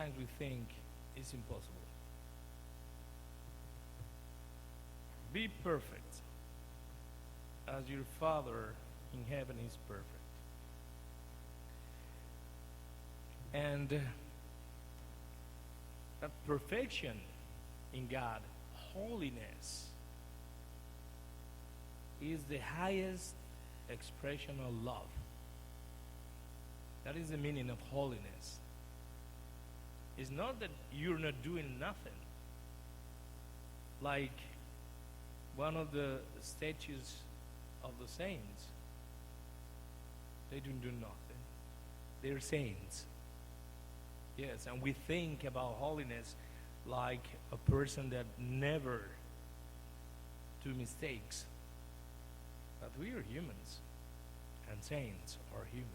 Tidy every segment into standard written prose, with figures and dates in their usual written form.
sometimes we think it's impossible. Be perfect as your Father in heaven is perfect. And that perfection in God, holiness, is the highest expression of love. That is the meaning of holiness. It's not that you're not doing nothing. Like one of the statues of the saints, they don't do nothing. They're saints. Yes, and we think about holiness like a person that never do mistakes. But we are humans, and saints are humans.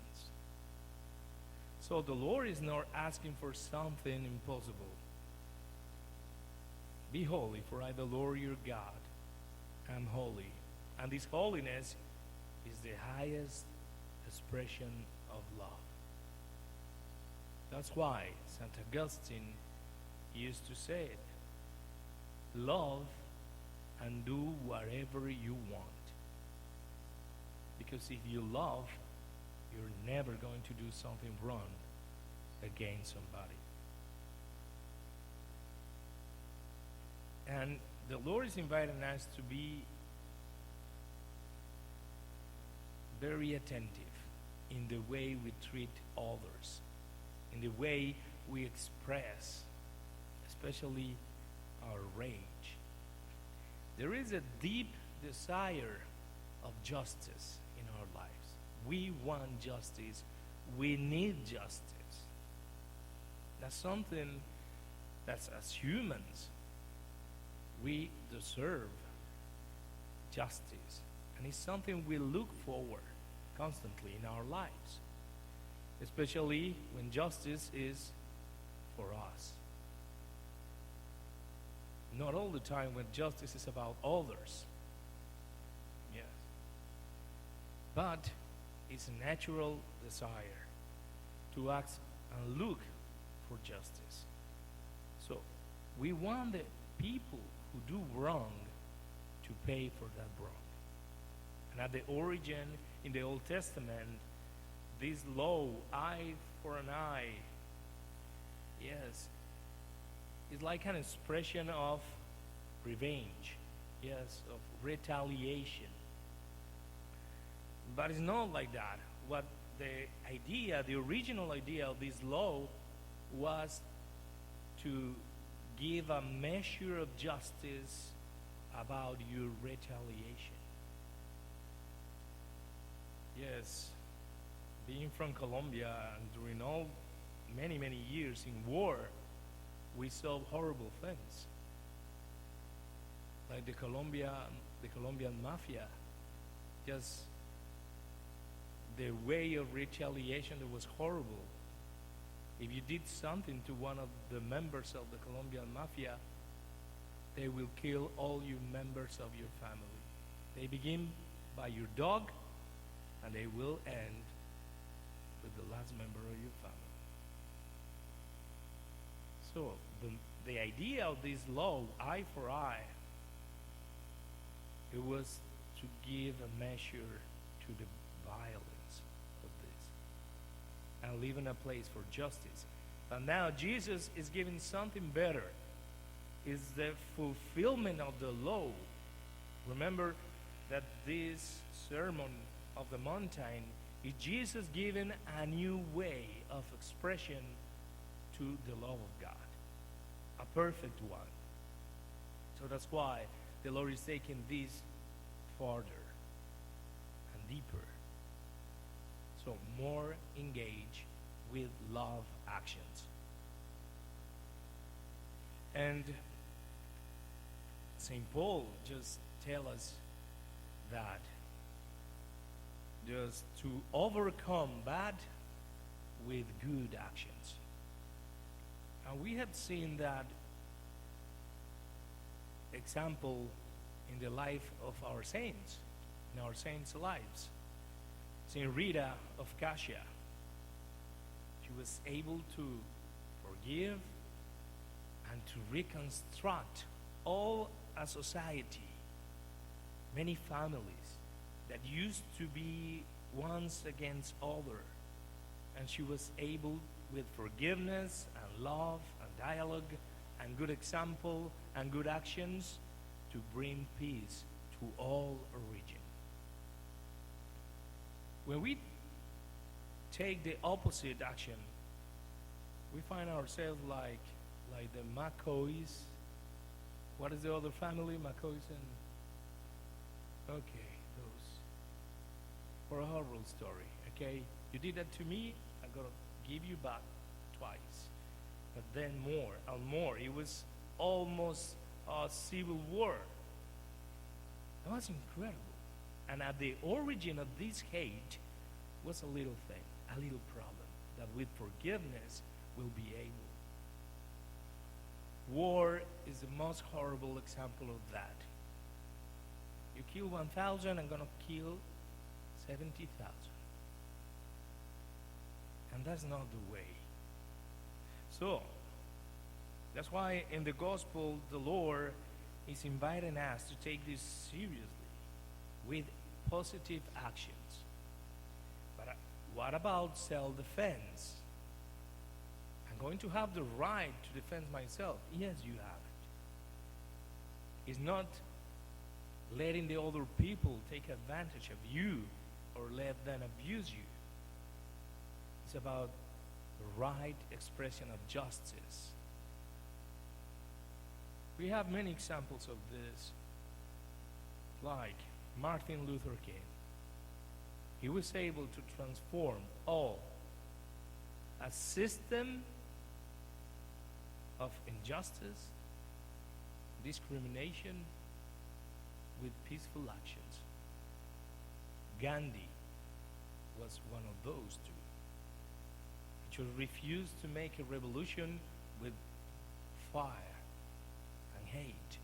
So the Lord is not asking for something impossible. Be holy, for I, the Lord your God, am holy. And this holiness is the highest expression of love. That's why St. Augustine used to say it. Love and do whatever you want. Because if you love, you're never going to do something wrong against somebody. And the Lord is inviting us to be very attentive in the way we treat others, in the way we express, especially our rage. There is a deep desire of justice in our lives. We want justice. We need justice. That's something that's, as humans, we deserve justice. And it's something we look forward constantly in our lives, especially when justice is for us. Not all the time when justice is about others. Yes. But it's a natural desire to act and look for justice. So we want the people who do wrong to pay for that wrong. And at the origin in the Old Testament, this law, eye for an eye, yes, is like an expression of revenge, yes, of retaliation. But it's not like that. What the idea, the original idea of this law was to give a measure of justice about your retaliation. Yes, being from Colombia and during all many years in war, we saw horrible things. Like the Colombian mafia, just the way of retaliation that was horrible. If you did something to one of the members of the Colombian mafia, they will kill all you members of your family. They begin by your dog, and they will end with the last member of your family. So the idea of this law, eye for eye, it was to give a measure to the violence of this and leave in a place for justice. But now Jesus is giving something better. Is the fulfillment of the law. Remember that this sermon of the mountain is Jesus giving a new way of expression to the love of God, a perfect one. So that's why the Lord is taking this farther and deeper. So more engaged with love actions. And St. Paul just tell us that just to overcome bad with good actions. And we have seen that example in the life of our saints, in our saints' lives. Saint Rita of Cassia, she was able to forgive, and to reconstruct all a society, many families that used to be once against other. And she was able, with forgiveness and love and dialogue and good example and good actions, to bring peace to all a region. When we take the opposite action, we find ourselves like the McCoys. What is the other family? McCoys and okay, those for a horrible story. Okay, you did that to me, I'm gonna give you back twice, but then more and more. It was almost a civil war. That was incredible. And at the origin of this hate was a little thing, a little problem, that with forgiveness we'll be able. War is the most horrible example of that. You kill 1,000, I'm going to kill 70,000. And that's not the way. So, that's why in the gospel, the Lord is inviting us to take this seriously with positive actions. But what about self-defense? I'm going to have the right to defend myself. Yes, you have it. It's not letting the other people take advantage of you or let them abuse you. It's about the right expression of justice. We have many examples of this, like Martin Luther King. He was able to transform all a system of injustice, discrimination, with peaceful actions. Gandhi was one of those two. He just refused to make a revolution with fire and hate.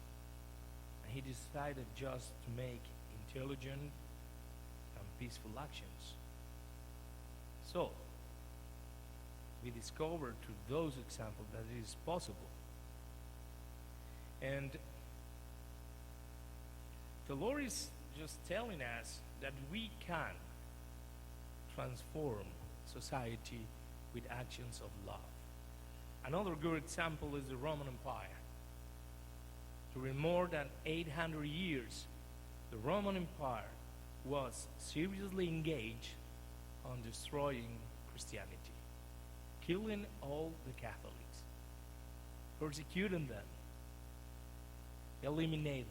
And he decided just to make intelligent and peaceful actions. So, we discovered through those examples that it is possible. And the Lord is just telling us that we can transform society with actions of love. Another good example is the Roman Empire. During more than 800 years, the Roman Empire was seriously engaged on destroying Christianity, killing all the Catholics, persecuting them, eliminating them.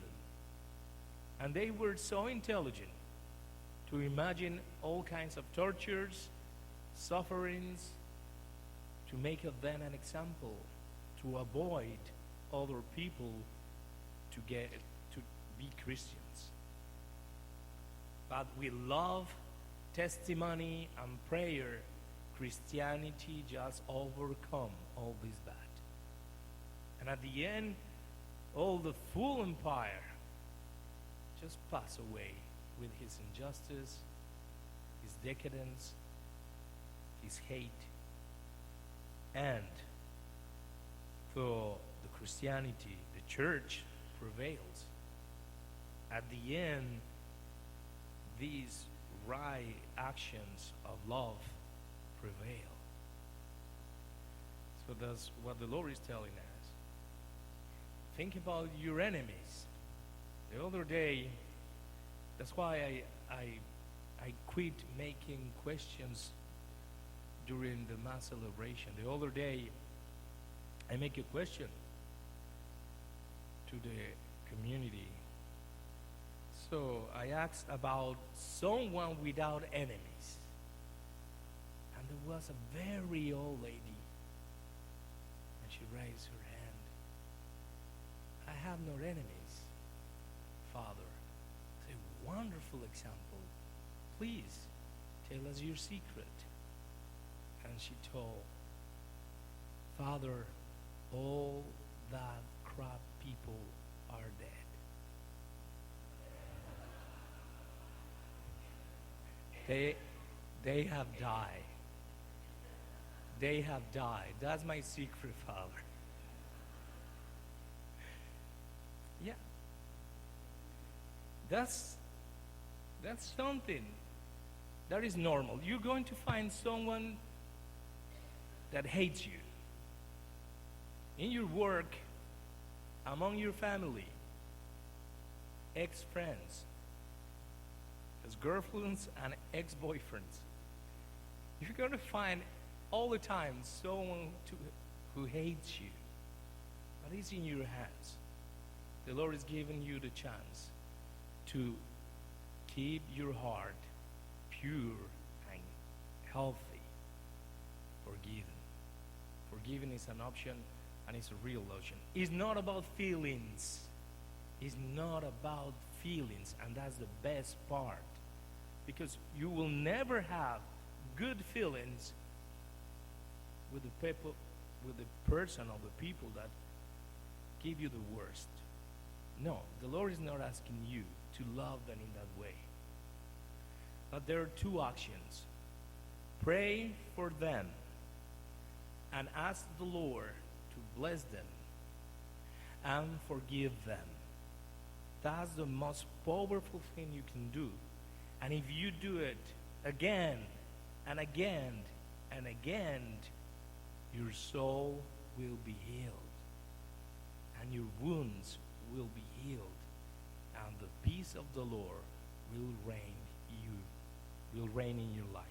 And they were so intelligent to imagine all kinds of tortures, sufferings, to make of them an example, to avoid other people to be Christians. But with love, testimony, and prayer, Christianity just overcome all this bad. And at the end, all the full empire just pass away with his injustice, his decadence, his hate, and for the Christianity, the church prevails. At the end, these right actions of love prevail. So that's what the Lord is telling us. Think about your enemies. The other day, that's why I quit making questions during the Mass celebration. The other day, I make a question to the community. So I asked about someone without enemies. And there was a very old lady. And she raised her hand. I have no enemies, Father. It's a wonderful example. Please tell us your secret. And she told, Father, all that crap people are dead. They have died. they have died. That's my secret, Father. Yeah. That's something that is normal. You're going to find someone that hates you in your work, among your family, ex-friends, as girlfriends and ex-boyfriends. You're going to find all the time someone who hates you. But it's in your hands. The Lord is giving you the chance to keep your heart pure and healthy, forgiven. Forgiving is an option, and it's a real option. It's not about feelings. It's not about feelings, and that's the best part. Because you will never have good feelings with the people, with the person or the people that give you the worst. No, the Lord is not asking you to love them in that way. But there are two actions. Pray for them and ask the Lord to bless them and forgive them. That's the most powerful thing you can do. And if you do it again and again and again, your soul will be healed. And your wounds will be healed. And the peace of the Lord will reign in your life.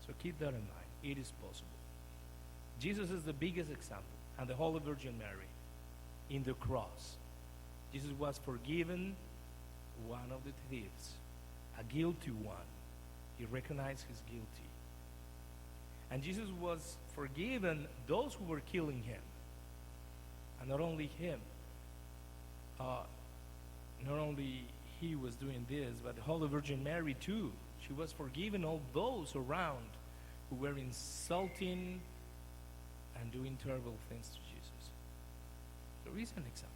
So keep that in mind. It is possible. Jesus is the biggest example, and the Holy Virgin Mary in the cross. Jesus was forgiven one of the thieves, a guilty one. He recognized his guilty. And Jesus was forgiven those who were killing him. And not only him, not only he was doing this, but the Holy Virgin Mary too. She was forgiving all those around who were insulting and doing terrible things to Jesus. There is an example.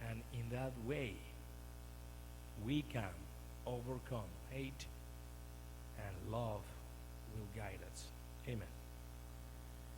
And in that way, we can overcome hate, and love will guide us. Amen.